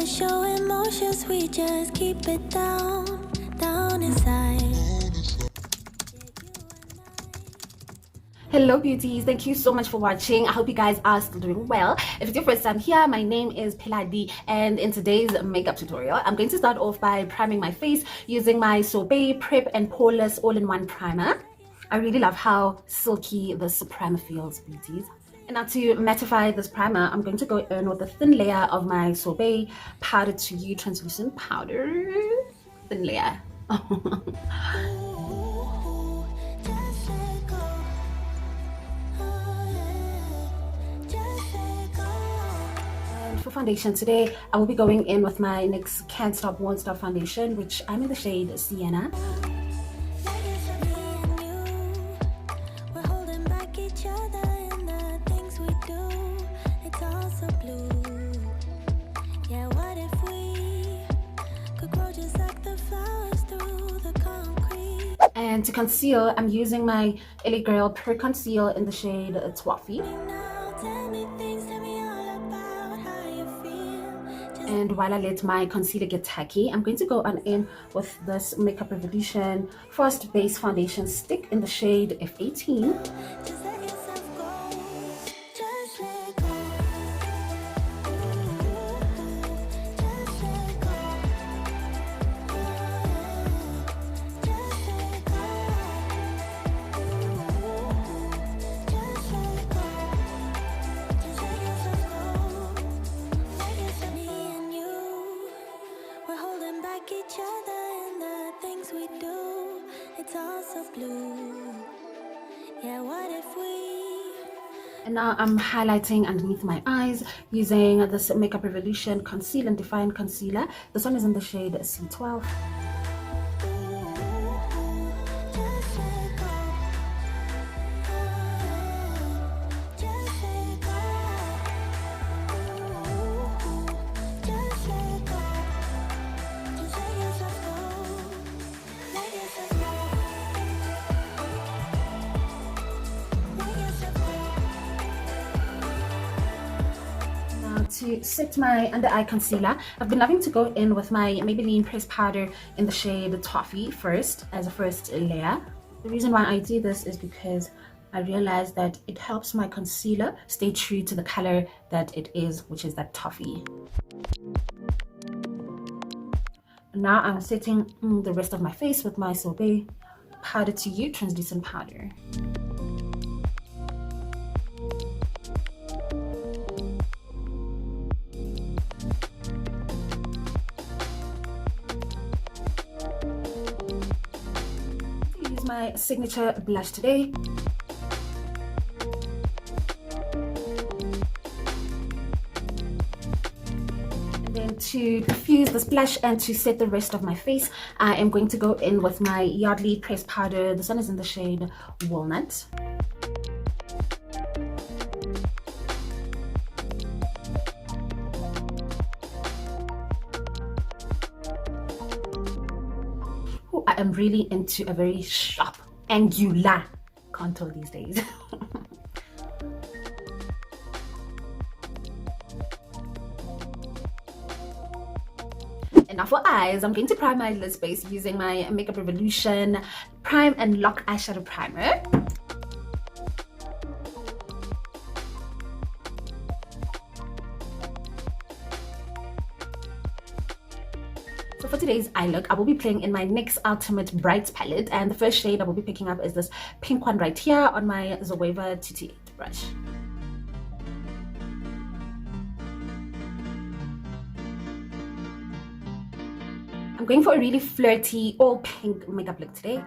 show emotions, we just keep it down, down inside. Hello beauties, thank you so much for watching. I hope you guys are still doing well. If it's your first time here, my name is Baddie, and in today's makeup tutorial I'm going to start off by priming my face using my Sorbet Prep and Poreless all-in-one primer. I really love how silky this primer feels, beauties. And now to mattify this primer, I'm going to go in with a thin layer of my Sorbet powder to you translucent powder. Thin layer. For foundation today, I will be going in with my NYX Can't Stop Won't Stop foundation, which I'm in the shade Sienna. And to conceal, I'm using my LA Girl Pure Conceal in the shade Toffee. And while I let my concealer get tacky, I'm going to go on in with this Makeup Revolution Fast Base Foundation Stick in the shade F18. Each other and the things we do, it's all so blue. Yeah, what if we... And now I'm highlighting underneath my eyes using this Makeup Revolution Conceal and Define Concealer. This one is in the shade C12. To set my under eye concealer, I've been loving to go in with my Maybelline pressed powder in the shade Toffee first as a first layer. The reason why I do this is because I realized that it helps my concealer stay true to the color that it is, which is that toffee. Now I'm setting the rest of my face with my Sorbet powder to you translucent powder. My signature blush today. And then to diffuse this blush and to set the rest of my face, I am going to go in with my Yardley pressed powder. This one is in the shade Walnut. I am really into a very sharp, angular contour these days. And now for eyes, I'm going to prime my lid space using my Makeup Revolution Prime and Lock Eyeshadow Primer. So for today's eye look, I will be playing in my NYX Ultimate Brights palette, and the first shade I will be picking up is this pink one right here on my Zoeva 228 brush. I'm going for a really flirty, all pink makeup look today.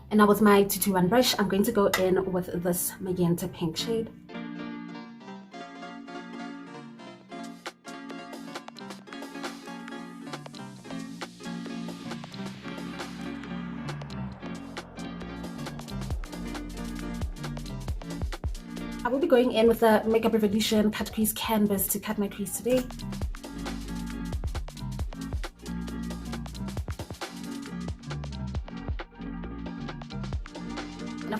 And now with my 221 brush, I'm going to go in with this magenta pink shade. I will be going in with the Makeup Revolution Cut Crease Canvas to cut my crease today.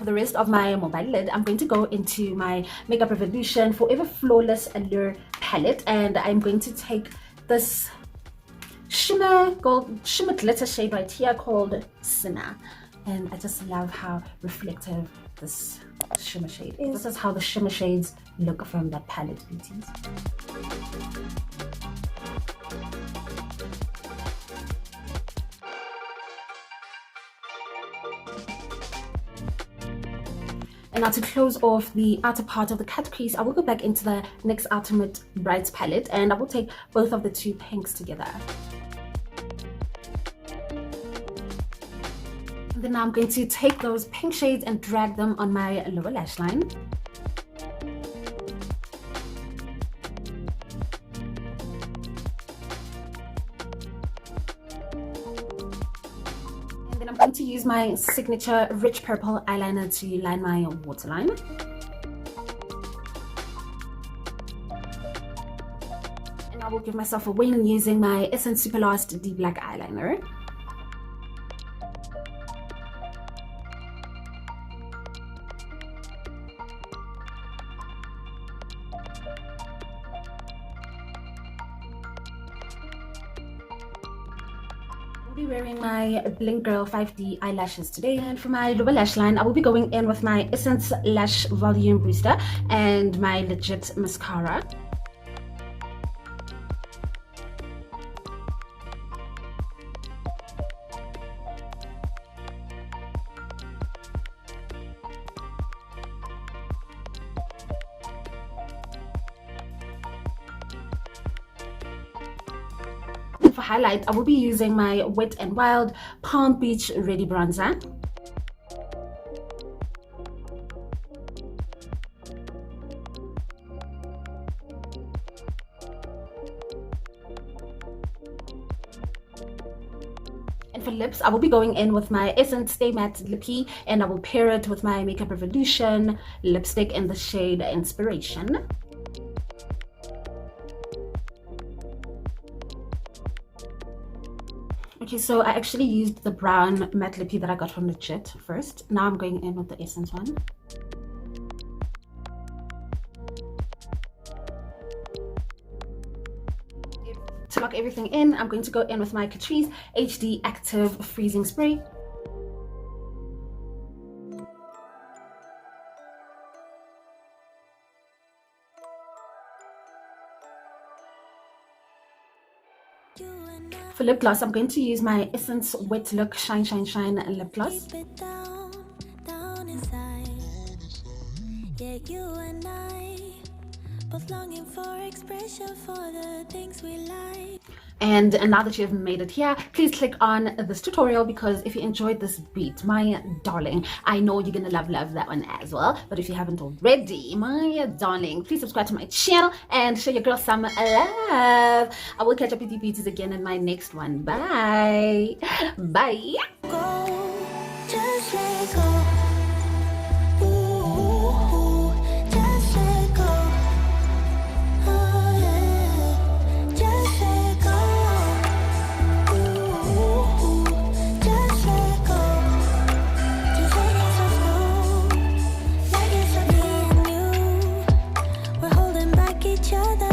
the rest of my mobile lid, I'm going to go into my Makeup Revolution Forever Flawless Allure palette, and I'm going to take this shimmer glitter shade right here called Sienna. And I just love how reflective this shimmer shade is. This is how the shimmer shades look from that palette, Beauties. And now to close off the outer part of the cut crease, I will go back into the NYX Ultimate Brights palette, and I will take both of the two pinks together. And then now I'm going to take those pink shades and drag them on my lower lash line. And then I'm going to use my signature rich purple eyeliner to line my waterline. And I will give myself a wing using my Essence Super Last Deep Black eyeliner. Be wearing my Blink Girl 5D eyelashes today, and for my lower lash line I will be going in with my Essence Lash Volume Booster and my Legit mascara. For highlight, I will be using my Wet n Wild Palm Beach Ready Bronzer. And for lips, I will be going in with my Essence Stay Matte Lippy, and I will pair it with my Makeup Revolution lipstick in the shade Inspiration. Okay, so I actually used the brown matte lippy that I got from Legit first. Now I'm going in with the Essence one. To lock everything in, I'm going to go in with my Crease HD Active Freezing Spray. For lip gloss, I'm going to use my Essence Wet Look Shine Shine Shine lip gloss. Keep it down, down inside. Yeah, you and I both longing for expression for the things we like. And now that you have made it here, please click on this tutorial, because if you enjoyed this beat, my darling, I know you're gonna love that one as well. But if you haven't already, my darling, please subscribe to my channel and show your girl some love. I will catch up with you beauties again in my next one. Bye. Bye. Go, just let go. Ooh, just let go. Oh yeah, just let go. Ooh, just let go. Just let it go. Like it's me and you. We're holding back each other.